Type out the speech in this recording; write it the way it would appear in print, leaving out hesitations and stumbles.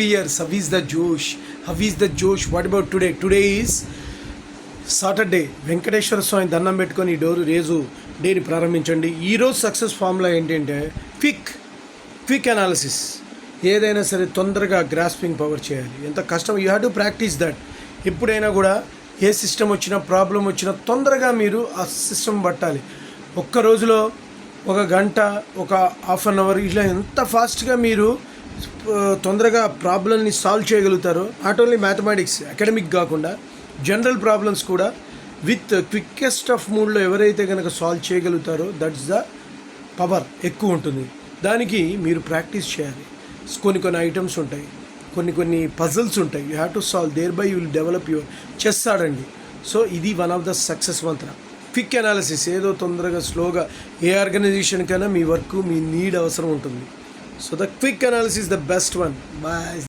viewers, how is the Josh? How is the Josh? What about today? Today is Saturday. Venkateswara Swamy దండం పెట్టుకొని ఈ రోజు డేని ప్రారంభించండి. ఈరోజు సక్సెస్ ఫార్ములా ఏంటంటే క్విక్ అనాలిసిస్. ఏదైనా సరే తొందరగా గ్రాస్పింగ్ పవర్ చేయాలి. ఎంత కష్టం, you have to practise that. ఎప్పుడైనా కూడా ఏ సిస్టమ్ వచ్చినా ప్రాబ్లం వచ్చినా తొందరగా మీరు ఆ సిస్టమ్ పట్టాలి. ఒక్క రోజులో ఒక గంట, ఒక హాఫ్ అన్ అవర్ ఇలా ఎంత ఫాస్ట్గా మీరు తొందరగా ప్రాబ్లమ్ని సాల్వ్ చేయగలుగుతారో, నాట్ ఓన్లీ మ్యాథమెటిక్స్, అకాడమిక్ కాకుండా జనరల్ ప్రాబ్లమ్స్ కూడా విత్ క్విక్కెస్ట్ ఆఫ్ మూడ్లో ఎవరైతే కనుక సాల్వ్ చేయగలుగుతారో దట్స్ ద పవర్ ఎక్కువ ఉంటుంది. దానికి మీరు ప్రాక్టీస్ చేయాలి. కొన్ని ఐటమ్స్ ఉంటాయి, కొన్ని పజిల్స్ ఉంటాయి, you have to solve. Thereby you will develop your chess ఆడండి. సో ఇది one of the success mantra. Quick analysis. ఏదో తొందరగా స్లోగా ఏ ఆర్గనైజేషన్కైనా మీ వర్క్, మీ నీడ్ అవసరం ఉంటుంది. So the quick analysis the best one. Bye.